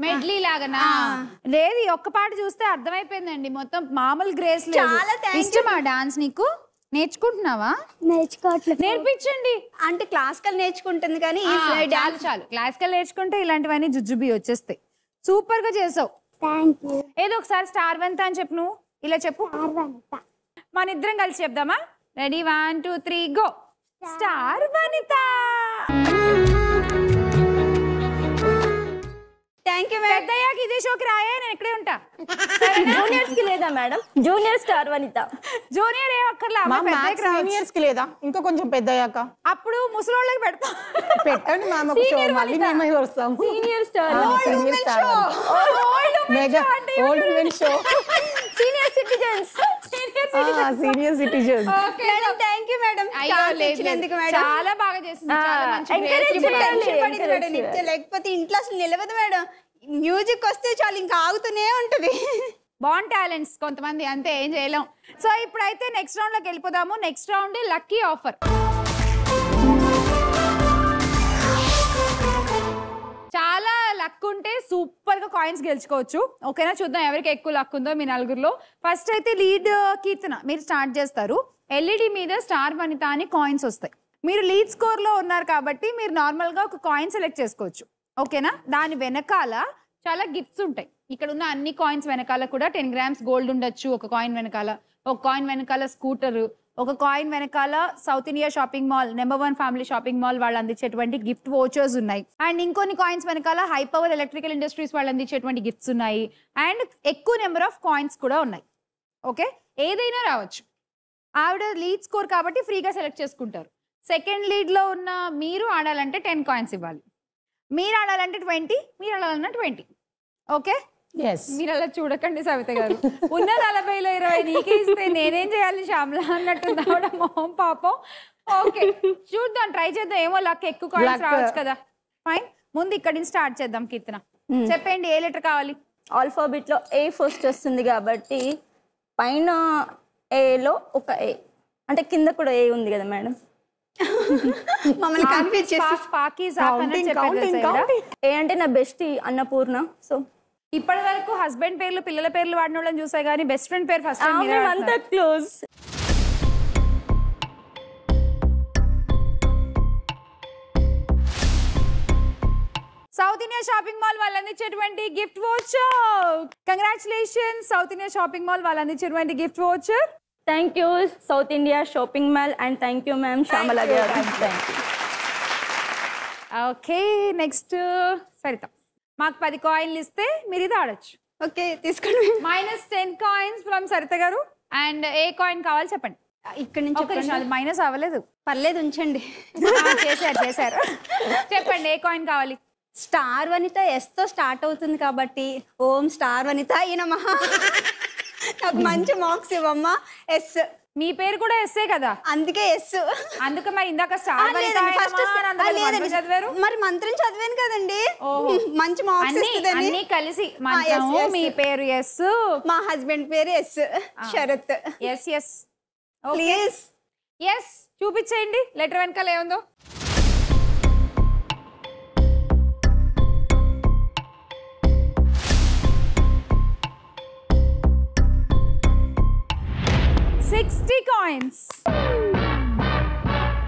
మెడ్లీ లాగానా లేదు ఒక్క పాట చూస్తే అర్థమైపోయిందండి మొత్తం మామూలు గ్రేస్ లేదు చాలా థాంక్యూ ఇష్టమా డాన్స్ నీకు నేర్చుకుంటున్నావా నేర్చుకోవట్లేదు నేర్పించండి అంటే క్లాసికల్ నేర్చుకుంటుంది కానీ చాలు చాలు క్లాసికల్ నేర్చుకుంటే ఇలాంటివన్నీ జుజుబి వచ్చేస్తాయి సూపర్ గా చేసావు థ్యాంక్ యూ ఏదో ఒకసారి స్టార్ వనిత అని చెప్పు నువ్వు ఇలా చెప్పు వనిత మన ఇద్దరం కలిసి చెప్దామా ready 1 2 3 go star Vanitha thank you పెద్దయ్యాక ఇదే షోకి రాయే నేను ఇక్కడే ఉంటా జూనియర్స్ కి లేదా మేడం జూనియర్ స్టార్ వనిత జూనియర్ ఏ అక్కర్లా సీనియర్స్ కి లేదా ఇంకా కొంచెం పెద్ద అయ్యాక అప్పుడు ముసలోళ్ళకి పెడతా పెట్టండి మ్యామ్ ఒక షో మళ్ళీ మేమే వస్తాం senior star senior star mega old women show senior citizens senior citizen madam thank you madam ఇచ్చినందుకు మేడం చాలా బాగా చేసింది చాలా మంచి encourage grace. చేయాలి. టెన్షన్ పడింది మేడం నిత్య లేకపోతే ఇంట్లో అసలు నిలవదు మేడం మ్యూజిక్ వస్తే చాలు ఇంకా ఆగుతూనే ఉంటది బాన్ టాలెంట్స్ కొంతమంది అంతే ఏం చేయలేం సో ఇప్పుడైతే నెక్స్ట్ రౌండ్ లోకి వెళ్ళిపోదాము నెక్స్ట్ రౌండ్ లక్కీ ఆఫర్ చాలా లక్ ఉంటే సూపర్ గా కాయిన్స్ గెలుచుకోవచ్చు ఓకేనా చూద్దాం ఎవరికి ఎక్కువ లక్ ఉందో మీ నలుగురిలో ఫస్ట్ అయితే లీడ్ కీర్తన మీరు స్టార్ట్ చేస్తారు ఎల్ఈడి మీద స్టార్ వనిత అని కాయిన్స్ వస్తాయి మీరు లీడ్ స్కోర్ లో ఉన్నారు కాబట్టి మీరు నార్మల్ గా ఒక కాయిన్ సెలెక్ట్ చేసుకోవచ్చు ఓకేనా దాని వెనకాల చాలా గిఫ్ట్స్ ఉంటాయి ఇక్కడ ఉన్న అన్ని కాయిన్స్ వెనకాల కూడా 10 grams గోల్డ్ ఉండొచ్చు ఒక కాయిన్ వెనకాల ఒక కాయిన్ వెనకాల స్కూటర్ ఒక కాయిన్ వెనకాల south India shopping mall number 1 family shopping mall వాళ్ళు అందించేటువంటి గిఫ్ట్ వోచర్స్ ఉన్నాయి అండ్ ఇంకొన్ని కాయిన్స్ వెనకాల హై పవర్ ఎలక్ట్రికల్ ఇండస్ట్రీస్ వాళ్ళు అందించేటువంటి గిఫ్ట్స్ ఉన్నాయి అండ్ ఎక్కువ నెంబర్ ఆఫ్ కాయిన్స్ కూడా ఉన్నాయి ఓకే ఏదైనా రావచ్చు ఆవిడ లీడ్ స్కోర్ కాబట్టి ఫ్రీగా సెలెక్ట్ చేసుకుంటారు సెకండ్ లీడ్ లో ఉన్న మీరు ఆడాలంటే 10 కాయిన్స్ ఇవ్వాలి మీరు ఆడాలంటే 20 మీరు ఆడాలన్నా 20 ఓకే మీరు అలా చూడకండి సవిత గారు ఉన్న 40లో 20 నీకే ఇస్తే నేనేం చేయాలి శ్యామలా అన్నట్టు ఆవిడ మొహం పాపం ఓకే చూద్దాం ట్రై చేద్దాం ఏమో లక్ ఎక్కువ కాయిన్స్ రావచ్చు కదా ఫైన్ ముందు ఇక్కడి నుంచి స్టార్ట్ చేద్దాం కీర్తన చెప్పండి ఏ లెటర్ కావాలి ఆల్ఫాబెట్ లో ఏ ఫస్ట్ వస్తుంది కాబట్టి పైన ఏలో ఒక ఏ అంటే కింద కూడా ఏ ఉంది కదా మేడం మమ్మల్ని కన్ఫ్యూజ్ చేసి పాకి చెప్పారు ఏ అంటే నా బెస్ట్ అన్నపూర్ణ సో ఇప్పటి వరకు హస్బెండ్ పేర్లు పిల్లల పేర్లు వాడిన వాళ్ళని చూసా కానీ బెస్ట్ ఫ్రెండ్ పేరు ఫస్ట్ అంతా close south India shopping mall వాళ్ళు అందించేటువంటి gift voucher congratulations south India shopping mall వాళ్ళు అందించేటువంటి gift voucher thank you south India shopping mall and thank you ma'am Shyamala గారు ఓకే నెక్స్ట్ సరిత మాకు 10 కాయిన్లు ఇస్తే మీరు ఇది ఆడొచ్చు ఓకే తీసుకోండి -10 కాయిన్స్ ఫ్రమ్ సరిత గారు అండ్ ఏ కాయిన్ కావాలి చెప్పండి ఇక్కడ నుంచి ఒక నిమిషం మైనస్ అవ్వలేదు పర్లేదు ఉంచండి చేశారు చెప్పండి ఏ కాయిన్ కావాలి స్టార్ వనిత ఎస్ తో స్టార్ట్ అవుతుంది కాబట్టి ఓం స్టార్ వనిత నమః నాకు మంచి మార్క్స్ ఇవ్వమ్మా ఎస్ మీ పేరు కూడా ఎస్ఏ కదా అందుకే ఎస్ అందుకే మరి ఇందాక స్టార్ చదివారు మరి మంత్రం చదివాను కదండి మంచి మార్క్స్ ఇస్తుందని అన్ని కలిసి మంత్రము మీ పేరు ఎస్ మా హస్బెండ్ పేరు S Sarath S S please S చూపించేయండి లెటర్ వెనకాల ఏముందో కాయిన్స్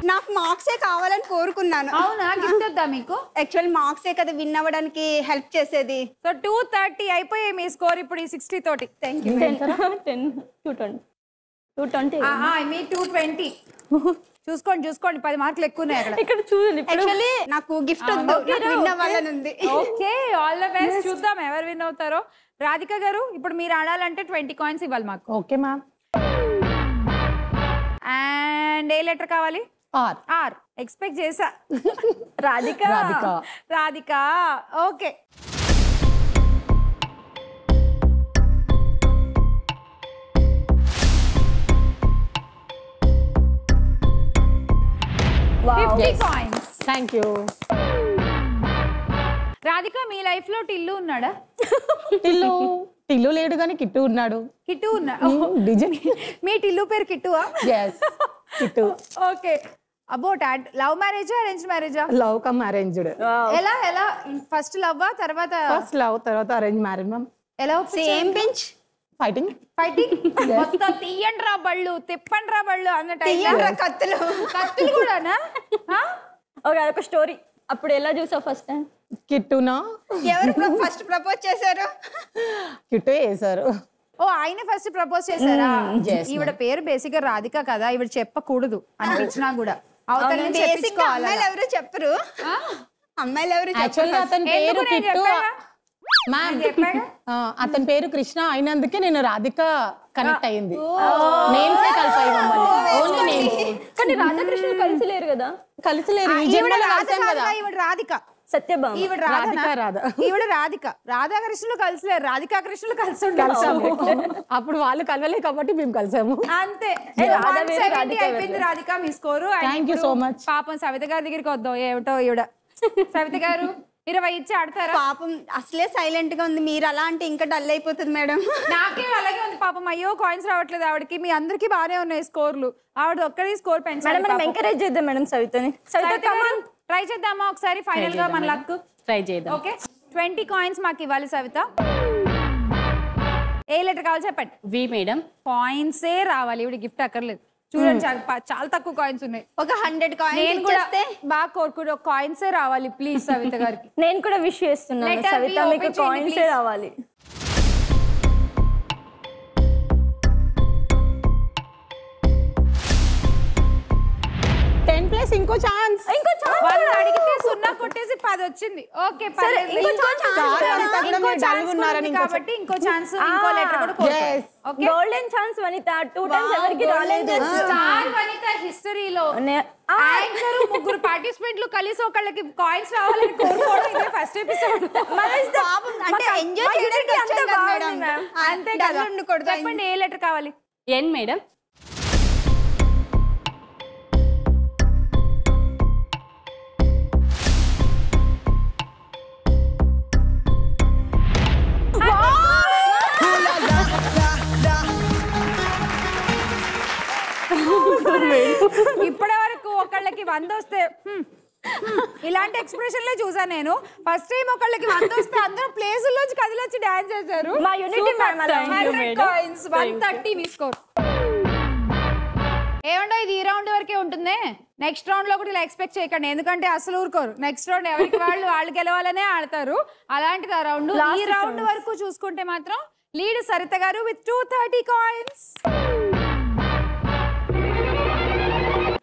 నాకు మార్క్సే కావాలని కోరుకున్నాను అవునా గిఫ్ట్ వద్దా మీకు యాక్చువల్ మార్క్సే కదా విన్ అవ్వడానికి హెల్ప్ చేసేది సో 230 అయిపోయాయి మీ స్కోర్ ఇప్పుడు ఈ 60 తోటి థ్యాంక్ యూ 220 మీ 220 చూసుకోండి 10 మార్కులు ఎక్కువ ఉన్నాయి అక్కడ ఇక్కడ చూడండి యాక్చువల్లీ నాకు గిఫ్ట్ వద్దు విన్ అవ్వాలని ఉంది ఓకే ఆల్ ద బెస్ట్ చూద్దాం ఎవరు విన్ అవుతారో రాధిక గారు ఇప్పుడు మీరు ఆడాలంటే 20 కాయిన్స్ ఇవ్వాలి మాకు okay ma'am and A letter కావాలి ఆర్ ఆర్ ఎక్స్పెక్ట్ చేసా Radhika okay coins thank you Radhika me life లో టిల్లు ఉన్నాడా టిల్లు లేడు కానీ కిట్టు ఉన్నాడు కిట్టు ఉన్నాడు మీ టిల్లు పేరు కిట్టువా కిట్టు ఓకే అబౌట్ లవ్ మ్యారేజా అరేంజ్ మ్యారేజా? Love come arranged. ఎలా ఫస్ట్ లవ్ తర్వాత ఫస్ట్ లవ్ తర్వాత అరేంజ్ మ్యారేజ్ మ్యామ్. ఎలా సేమ్ బెంచ్ ఫైటింగ్ మొత్తం తీయండి రా బళ్ళు తిప్పండి రా బళ్ళు అన్నట్టు కత్తులు కూడానా? ఒక స్టోరీ. అప్పుడు ఎలా చూసావు ఫస్ట్ టైం? కిట్టునా ఎవరు ఫస్ట్ ప్రపోజ్ చేశారు? కిట్టు వేసారు. ఓ ఆయన ఫస్ట్ ప్రపోజ్ చేశారా? ఈవిడ పేరు బేసిక్ గా రాధిక కదా, ఈవిడ చెప్పకూడదు అనిపించినా కూడా అవతల నుంచి బేసిక్ చెప్పించుకోవాలి. అమ్మాయిలు ఎవరు చెప్పరు, అమ్మాయిలు ఎవరు యాక్చువల్గా అతని పేరు ఎందుకు నేను కిట్టు చెప్పాగా? మ్యామ్. అతని పేరు కృష్ణ అయినందుకే నేను రాధిక కనెక్ట్ అయ్యింది. నేమ్సే కలిపాయి మమ్మల్ని, ఓన్లీ నేమ్స్. కానీ రాధాకృష్ణులు కలిసి లేరు కదా? కలిసి లేరు. ఈ ఈవిడ జన్మలో రాధ కలిసాం కాదుగా, కదా. ఈవిడ రాధిక. సత్యభామ. ఈవిడ రాధిక రాధ. ఈవిడ రాధిక. రాధాకృష్ణులు కలిసిలేరు, రాధికా కృష్ణులు కలిసి కలిసాము. అప్పుడు వాళ్ళు కలవలే కాబట్టి మేము కలిసాము. అంతే. రాధ వేరు, 170 రాధిక అయిపోయింది రాధిక మీ score. Thank you so much. పాపం సవిత గారి దగ్గరికి వద్దాం. ఏమిటో ఈవిడ సవిత గారు 20 ఇచ్చి ఆడతారా? పాపం అసలే సైలెంట్ గా ఉంది, మీరు అలా అంటే ఇంకా డల్ అయిపోతుంది మేడం. నాకే అలాగే ఉంది పాపం. అయ్యో కాయిన్స్ రావట్లేదు ఆవిడకి. మీ అందరికి బాగానే ఉన్నాయి స్కోర్లు, ఆవిడ ఒక్కడి స్కోర్ పెంచాలి. మనం ఎంకరేజ్ చేద్దాం మేడం సవితని. ట్రై చేద్దామా ఒకసారి ఫైనల్ గా మన లక్ ట్రై చేద్దాం. ఓకే 20 కాయిన్స్ మాకు ఇవ్వాలి సవిత. ఏ లెటర్ కావాలి చెప్పండి. వి మేడం. కాయిన్సే రావాలి, ఇవిడ గిఫ్ట్ అక్కర్లేదు. చూడండి చాలా తక్కువ కాయిన్స్ ఉన్నాయి. ఒక 100 కాయిన్స్ నేను కూడా ఇచ్చేస్తే బాగా కోరుకుంటే కాయిన్సే రావాలి ప్లీజ్ సవిత గారికి. నేను కూడా విష్ చేస్తున్నాను Letter B సవిత, మీకు open చేయండి, కాయిన్సే please. రావాలి. 10 ప్లస్ ఇంకో ఛాన్స్. వాళ్ళు అడిగితే 0 కొట్టేసి 10 వచ్చింది. ఓకే కాబట్టి ఇంకో ఛాన్స్, ఇంకో లెటర్ కూడా కోరుకోండి. ఓకే గోల్డెన్ ఛాన్స్ వనిత. 2 టైమ్స్ ఎవరికి రాలేదు. స్టార్ వనిత హిస్టరీలో యాంకర్ ముగ్గురు పార్టిసిపెంట్లు కలిసి ఒకళ్ళకి కాయిన్స్ రావాలని కోరుకోవడం ఇదే ఫస్ట్ ఎపిసోడ్. అంటే ఎంజాయ్ చేయడానికి అంత వచ్చాం కదా బాగుంది మేడం. మ్యామ్. అంతే కదా. ఉండకూడదు. చెప్పండి ఏ లెటర్ కావాలి? ఎన్ మేడం. ఇప్పటి వరకు ఒకళ్ళకి 100 వస్తే ఇలాంటి ఎక్స్ప్రెషన్లే చూసాను నేను. ఫస్ట్ టైం ఒకళ్ళకి 100 వస్తే అందరూ ప్లేసుల్లోంచి కదిలొచ్చి డాన్స్ చేశారు. మా యూనిటీ మ్యామ్ అలా. 100 కాయిన్స్ 130 మీ స్కోర్. ఏమండో ఇది ఈ రౌండ్ వరకే ఉంటుంది. నెక్స్ట్ రౌండ్ లో కూడా ఇలా ఎక్స్పెక్ట్ చేయకండి, ఎందుకంటే అసలు ఊరుకోరు. నెక్స్ట్ రౌండ్ ఎవరికి వాళ్ళు గెలవాలనే ఆడతారు. అలాంటిది ఆ రౌండ్. ఈ రౌండ్ వరకు చూసుకుంటే మాత్రం లీడ్ సరిత గారు విత్ 230 కాయిన్స్.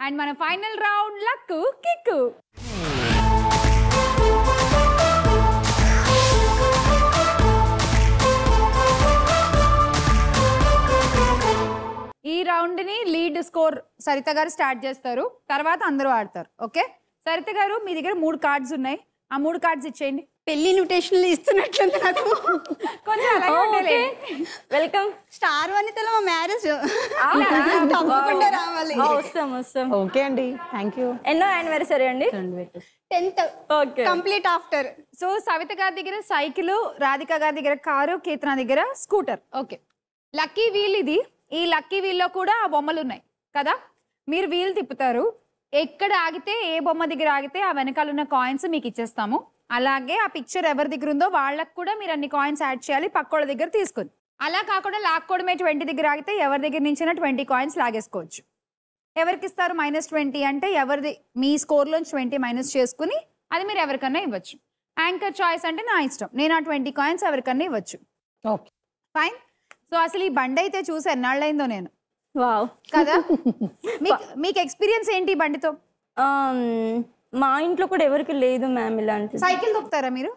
అండ్ మన ఫైనల్ రౌండ్ లక్ కిక్. ఈ రౌండ్ ని లీడ్ స్కోర్ సరిత గారు స్టార్ట్ చేస్తారు, తర్వాత అందరూ ఆడతారు. ఓకే సరిత గారు మీ దగ్గర 3 కార్డ్స్ ఉన్నాయి, ఆ 3 కార్డ్స్ ఇచ్చేయండి. పెళ్లి ఇన్విటేషన్లు ఇస్తున్నట్లుంది నాకు. కొంచెం అలాగే ఉండాలి. వెల్కమ్. స్టార్ వనితలో మా మ్యారేజ్ తప్పకుండా రావాలి. వస్తాం. ఓకే అండి, థ్యాంక్ యూ. ఎన్నో యానివర్సరీ అండి? 10th okay complete after. So Savita గారి దగ్గర సైకిల్, రాధిక గారి దగ్గర కారు, కీర్తన దగ్గర స్కూటర్. ఓకే లక్కీ వీల్ ఇది. ఈ లక్కీ వీల్లో కూడా ఆ బొమ్మలు ఉన్నాయి కదా. మీరు వీల్ తిప్పుతారు, ఎక్కడ ఆగితే ఏ బొమ్మ దగ్గర ఆగితే ఆ వెనకాల ఉన్న కాయిన్స్ మీకు ఇచ్చేస్తాము. అలాగే ఆ పిక్చర్ ఎవరి దగ్గర ఉందో వాళ్ళకు కూడా మీరు అన్ని కాయిన్స్ యాడ్ చేయాలి పక్కోళ్ళ దగ్గర తీసుకొని. అలా కాకుండా లాక్కోవడమే 20 దగ్గర ఆగితే ఎవరి దగ్గర నుంచైనా 20 కాయిన్స్ లాగేసుకోవచ్చు. ఎవరికి ఇస్తారు -20 అంటే ఎవరిది మీ స్కోర్లోంచి 20 మైనస్ చేసుకుని అది మీరు ఎవరికన్నా ఇవ్వచ్చు. యాంకర్ చాయిస్ అంటే నా ఇష్టం, నేను ఆ 20 కాయిన్స్ ఎవరికన్నా ఇవ్వచ్చు. Okay fine. సో అసలు ఈ బండి అయితే చూసి ఎన్నాళ్ళైందో నేను వావ్ కదా. మీకు ఎక్స్పీరియన్స్ ఏంటి ఈ బండితో? మా ఇంట్లో కూడా ఎవరికి లేదు మ్యామ్ ఇలాంటి. సైకిల్ తొక్కుతారా మీరు?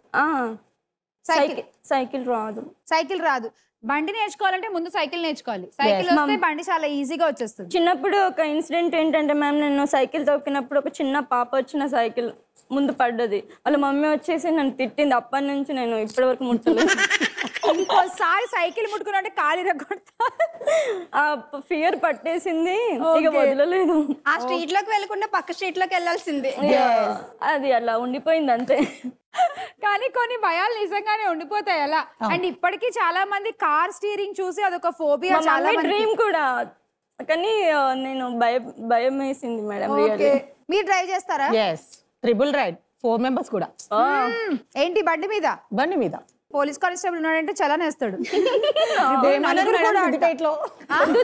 సైకిల్ రాదు. సైకిల్ రాదు. బండి నేర్చుకోవాలంటే ముందు సైకిల్ నేర్చుకోవాలి. సైకిల్ వస్తే బండి చాలా ఈజీగా వచ్చేస్తుంది. చిన్నప్పుడు ఒక ఇన్సిడెంట్ ఏంటంటే మ్యామ్, నేను సైకిల్ తొక్కినప్పుడు ఒక చిన్న పాప వచ్చిన సైకిల్ ముందు పడ్డది. వాళ్ళ మమ్మీ వచ్చేసి నన్ను తిట్టింది. అప్పటి నుంచి నేను ఇప్పటి వరకు ముట్టలేదు. ఇంకోసారి సైకిల్ ముట్టుకున్నట్టే కాలు ఇరగొడతా. ఆ ఫియర్ పట్టేసింది, ఇక వదలలేదు. ఆ స్ట్రీట్ లోకి వెళ్ళకుండా పక్క స్ట్రీట్ లోకి వెళ్ళాల్సింది. అది అలా ఉండిపోయింది అంతే. కానీ కొన్ని భయాలు నిజంగానే ఉండిపోతాయి అలా. అండ్ ఇప్పటికీ చాలా మంది కార్ స్టీరింగ్ చూసి అదొక ఫోబియా. చాలా డ్రీమ్ కూడా కానీ నేను భయం వేసింది మేడం. ఓకే, మీరు డ్రైవ్ చేస్తారా? ఎస్, ట్రిపుల్ రైడ్, 4 మెంబర్స్ కూడా. ఏంటి బండి మీద? బండి మీద పోలీస్ కానిస్టేబుల్ ఉన్నాడంటే చలాన్ వేస్తాడు.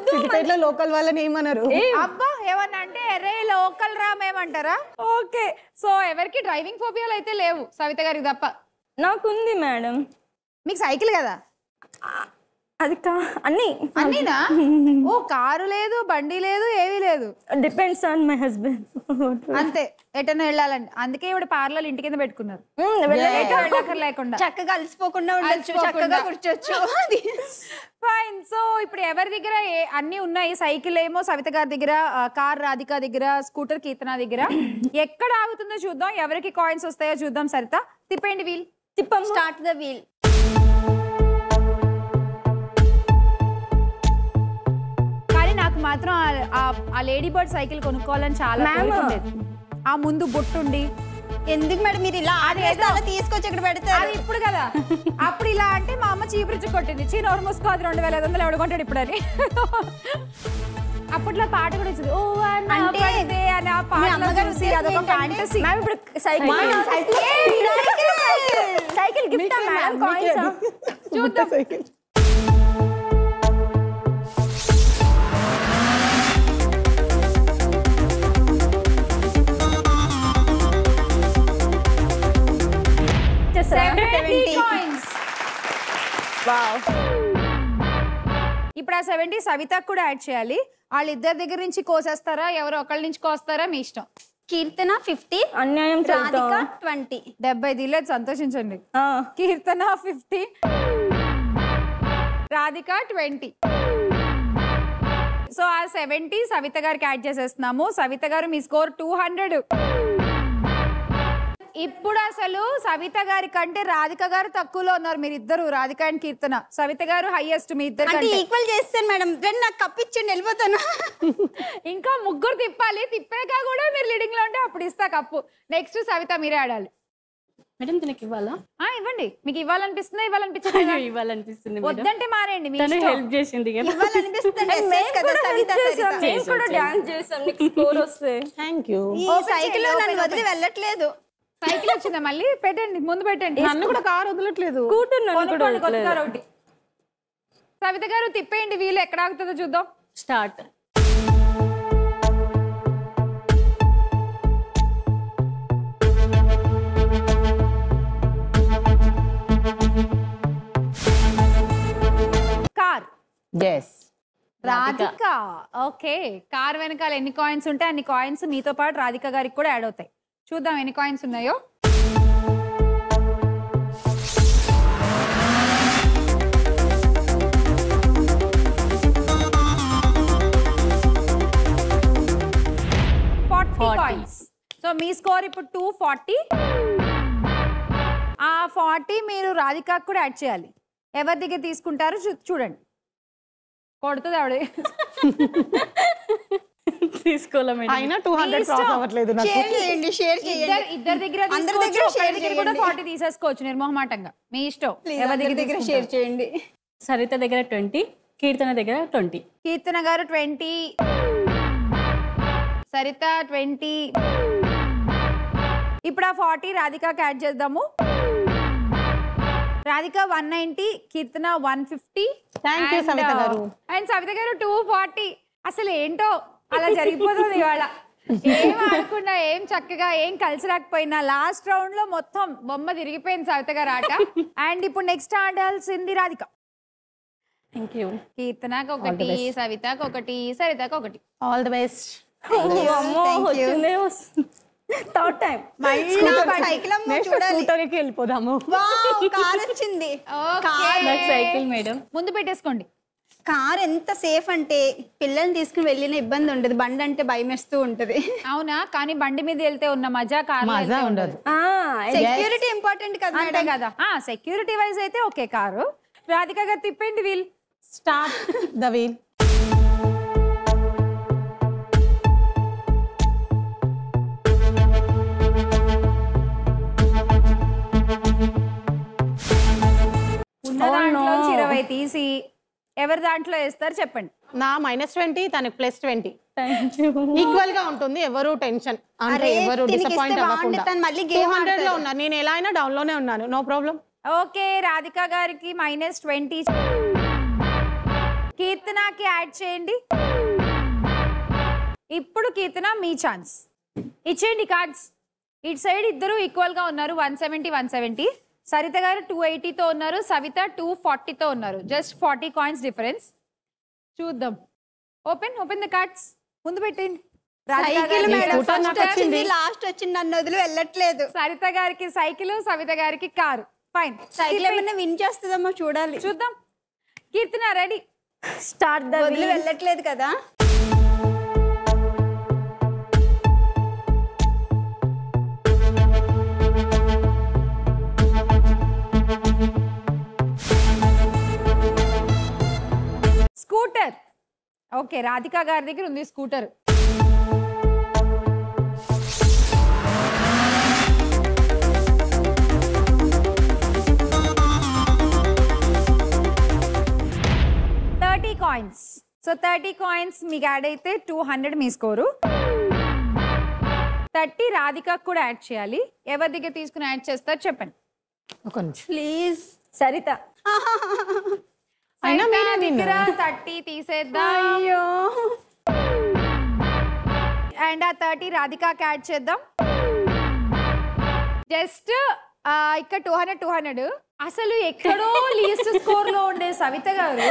సిద్దిపేటలో లోకల్ వాళ్ళని ఏమన్నారు? అబ్బా ఏమన్నా అంటే రే లోకల్ రామేమంటారా? ఓకే, సో ఎవరికి డ్రైవింగ్ ఫోబియాలు అయితే లేవు, సవిత గారికి తప్ప. నాకుంది మేడం. మీకు సైకిల్ కదా? అది అన్నీనా? ఓ కారు లేదు, బండి లేదు, ఏమీ లేదు. Depends on my husband. అంతే, ఎటన్నా వెళ్ళాలండి. అందుకే ఇవిడ పార్లర్ ఇంటి కింద పెట్టుకున్నారు, వెళ్ళక్కర్ లేకుండా, చక్కగా అలసిపోకుండా ఉండొచ్చు, చక్కగా కూర్చోచ్చు. ఫైన్. సో ఇప్పుడు ఎవరి దగ్గర అన్ని ఉన్నాయి? సైకిల్ ఏమో సవిత గారి దగ్గర, కార్ రాధిక దగ్గర, స్కూటర్ కీర్తన దగ్గర. ఎక్కడ ఆగుతుందో చూద్దాం, ఎవరికి కాయిన్స్ వస్తాయో చూద్దాం. సరిత తిప్పండి వీల్. తిప్పం. Start the wheel. నాకు మాత్రం ఆ లేడీ బర్డ్ సైకిల్ కొనుక్కోవాలని చాలా కోరుకుండేది. ఆ ముందు బొట్టుండి. ఎందుకు మేడం మీరు ఇలా ఆడేస్తే అలా తీసుకొచ్చి ఇక్కడ పెడతారు? అది ఇప్పుడు కదా, అప్పుడు ఇలా అంటే మా అమ్మ చీపురిచ్చి కొట్టింది. నోరు మూసుకో, అది 2500 ఎవడు కొంటాడు ఇప్పుడు అని. అప్పట్లో పాట కూడా వచ్చింది, ఓ అంటే అని. ఆ పాట చూసి అదొక ఫ్యాంటసీ. ఇప్పుడు సైకిల్ గిఫ్ట్ మేడం, కాయిన్స్ చూద్దాం. ఇప్పుడు ఆ 70 సవితకు కూడా యాడ్ చేయాలి. వాళ్ళిద్దరి దగ్గర నుంచి కోసేస్తారా, ఎవరో ఒకళ్ళ నుంచి కోస్తారా, మీ ఇష్టం. కీర్తన 50, అన్యాయం, రాధిక 20. 70 తీలేదు, సంతోషించండి. కీర్తన 50, రాధిక 20. సో ఆ 70 సవిత గారికి యాడ్ చేసేస్తున్నాము. సవిత గారు మీ స్కోర్ 200. ఇప్పుడు అసలు సవిత గారి కంటే రాధిక గారు తక్కువలో ఉన్నారు. మీరు ఇద్దరు, రాధిక అండ్ కీర్తన. సవిత గారు హైయెస్ట్ మీ ఇద్దరు. ఈక్వల్ చేస్తాను మేడం. నాకు కప్పిచ్చండి, వెళ్ళిపోతాను. ఇంకా ముగ్గురు తిప్పాలి. తిప్పాక కూడా మీరు లీడింగ్ లో ఉంటే అప్పుడు ఇస్తా కప్పు. నెక్స్ట్ సవిత మీరే ఆడాలి. మేడం తనకి ఇవ్వాలా? ఇవ్వండి. మీకు ఇవ్వాలనిపిస్తుందా, ఇవ్వాలనిపించదు? ఇవ్వాలనిపిస్తుంది. వద్దంటే మారేయండి. హెల్ప్ చేసింది కదా. డాన్స్ చేసాం, స్కోర్ వస్తే. Thank you. సైకిల్ నన్ను వదిలి వెళ్ళట్లేదు. సైకిల్ వచ్చిందా? మళ్ళీ పెట్టండి, ముందు పెట్టండి. నన్ను కూడా కారు వదలట్లేదు. ఒకటి. సవిత గారు తిప్పేయండి వీలు, ఎక్కడ ఆగుతుందో చూద్దాం. Start. Car. Yes, Radhika. Okay, car వెనకాల ఎన్ని కాయిన్స్ ఉంటే అన్ని కాయిన్స్ మీతో పాటు రాధిక గారికి కూడా యాడ్ అవుతాయి. చూద్దాం ఎన్ని కాయిన్స్ ఉన్నాయో. కాయిన్స్. సో మీ స్కోర్ ఇప్పుడు 240. ఆ 40 మీరు రాధిక కూడా యాడ్ చేయాలి. ఎవరి దగ్గర తీసుకుంటారో చూడండి. కొడుతుంది ఆవిడ. తీసుకోలే అయినా 200 క్రాస్ అవ్వట్లేదు నాకు. ఇద్దరి దగ్గర 40 తీసేసుకోవచ్చు నిర్మోహమాటంగా, మీ ఇష్టం. ఎవరి దగ్గర షేర్ చేయండి. సరిత దగ్గర 20, కీర్తన దగ్గర 20. కీర్తన గారు 20, సరిత 20. ఇప్పుడు ఆ 40 రాధికకి యాడ్ చేద్దాము. రాధిక 190, కీర్తన 150. థ్యాంక్ యూ సవిత గారు. అండ్ సవిత గారు 240. అసలు ఏంటో అలా జరిగిపోతుంది ఇవాళ. ఏం ఆడకుండా, ఏం చక్కగా, ఏం కలిసి రాకపోయినా లాస్ట్ రౌండ్ లో మొత్తం బొమ్మ తిరిగిపోయింది సవిత గారు ఆట. అండ్ ఇప్పుడు నెక్స్ట్ ఆడాల్సింది రాధిక. Thank you. కీర్తనకు 1, సవితకు 1, సరితకు 1. All the best. Third time స్కూటర్కి వెళ్ళిపోదాము. కార్ వచ్చింది. సైకిల్ మేడం ముందు పెట్టేసుకోండి. కార్ ఎంత సేఫ్ అంటే పిల్లల్ని తీసుకుని వెళ్ళిన ఇబ్బంది ఉండదు. బండి అంటే భయం వేస్తూ ఉంటది. అవునా? కానీ బండి మీద వెళ్తే ఉన్న మజా కార్ మజా ఉండదు. సెక్యూరిటీ ఇంపార్టెంట్ కదా కదా. సెక్యూరిటీ వైజ్ అయితే ఓకే కారు. రాధిక గారు తిప్పండి వీల్. Start the wheel. ఉన్న దాంట్లో 20 తీసి ఎవరి దాంట్లో వేస్తారు చెప్పండి. నా -20 తనకి +20. Thank you. ఈక్వల్ గా ఉంటుంది. ఎవరు టెన్షన్ అంటే ఎవరు డిసప్పాయింట్ అవ్వకుండా. మళ్ళీ గేమ్ 200 లో ఉన్నారు. నేను ఎలా అయినా డౌన్ లోనే ఉన్నాను. No problem. ఓకే, రాధిక గారికి -20. కీర్తనకి యాడ్ చేయండి. ఇప్పుడు కీర్తన మీ ఛాన్స్. ఇచ్చేయండి కార్డ్స్. ఇటు సైడ్ ఇద్దరు ఈక్వల్ గా ఉన్నారు. 170 170. సరిత గారు 280 తో ఉన్నారు. సవిత 240 తో ఉన్నారు. Just 40 coins difference. చూద్దాం. Open the cards. ముందు పెట్టండి. సైకిల్ మేడం ఫస్ట్ ఫస్ట్ వచ్చింది, లాస్ట్ వచ్చింది, నన్ను వదిలి వెళ్ళట్లేదు. సరిత గారికి సైకిల్, సవిత గారికి కారు. ఫైన్. సైకిల్ ఏమన్నా విన్ చేస్తుందమ్మో చూడాలి. చూద్దాం. కీర్తన రెడీ. స్టార్ట్ ద వదిలి వెళ్ళట్లేదు కదా. స్కూటర్. ఓకే, రాధిక గారి దగ్గర ఉంది స్కూటర్. కాయిన్స్. సో 30 కాయిన్స్ మీకు యాడ్ అయితే 200 మీ స్కోరు. 30 రాధిక కూడా యాడ్ చేయాలి. ఎవరి దగ్గర తీసుకుని యాడ్ చేస్తారు చెప్పండి. ఒక నిమిషం ప్లీజ్. సరిత. అయినా సరిత మీరే దగ్గర విన్నారు. 30 తీసేద్దాం. అయ్యో అండ్ ఆ 30 రాధికకి యాడ్ చేద్దాం. జస్ట్ ఇక్కడ 200. అసలు ఎక్కడో లీస్ట్ స్కోర్ లో ఉండే సవిత గారు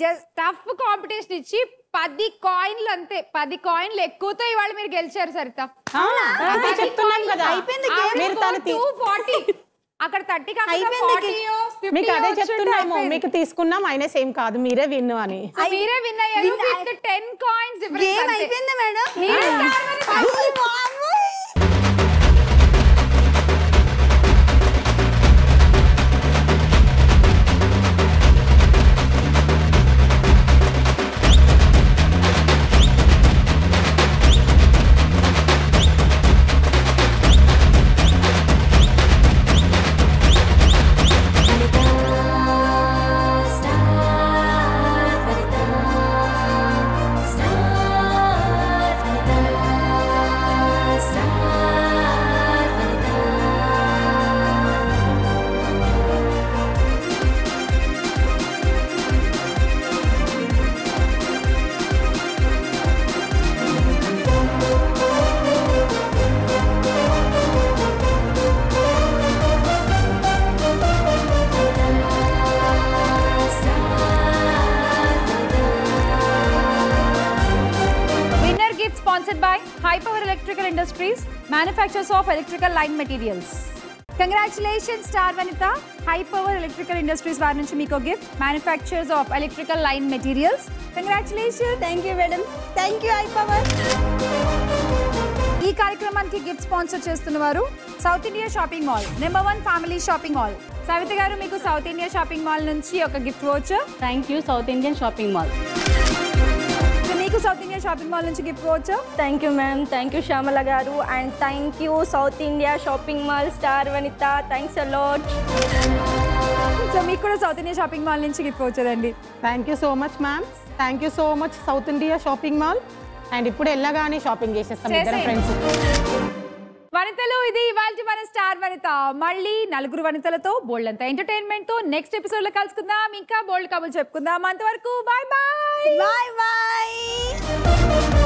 జస్ట్ టఫ్ కాంపిటీషన్ ఇచ్చి 10 కాయిన్లు అంతే. 10 కాయిన్లు ఎక్కువతో ఇవాళ మీరు గెలిచారు సరిత. అదే చెప్తున్నాం కదా. అయిపోయింది మీరు తను 240. అక్కడ 30 మీకు అదే చెప్తున్నాము. మీకు తీసుకున్నా మైనస్ ఏం కాదు, మీరే విన్ అని. మీరే విన్ అయ్యారు. 10 కాయిన్స్ గేమ్ అయిపోయింది madam. Sponsored by High Power Electrical Industries, manufacturers of electrical line materials. Congratulations, Star Vanita. High Power Electrical Industries వారి నుంచి మీకు gift. Manufacturers of electrical line materials. Congratulations. Thank you madam. Thank you high power. ఈ కార్యక్రమానికి gift sponsor చేస్తున్నవారు south India shopping mall, #1 family shopping mall. Savitha గారు మీకు south India shopping mall నుంచి ఒక gift voucher. Thank you south Indian shopping mall. మీకు south India shopping mall నుంచి gift voucher. Thank you ma'am. Thank you Shyamala గారు. And thank you south India shopping mall, star Vanitha. Thanks a lot. So మీకు కూడా south India shopping mall నుంచి gift voucher అండి. Thank you so much ma'am. Thank you so much south India shopping mall. And ఇప్పుడు వెళ్ళగానే shopping చేసేస్తాం ఇద్దరు friends. వనితలు, ఇది ఇవాల్టి మన స్టార్ వనిత. మళ్ళీ 4 వనితలతో బోల్డ్ అంత ఎంటర్టైన్మెంట్ తో నెక్స్ట్ ఎపిసోడ్ లో కలుసుకుందాం. ఇంకా బోల్డ్ కబుర్లు చెప్పుకుందాం. అంతవరకు బాయ్ బాయ్. Bye bye.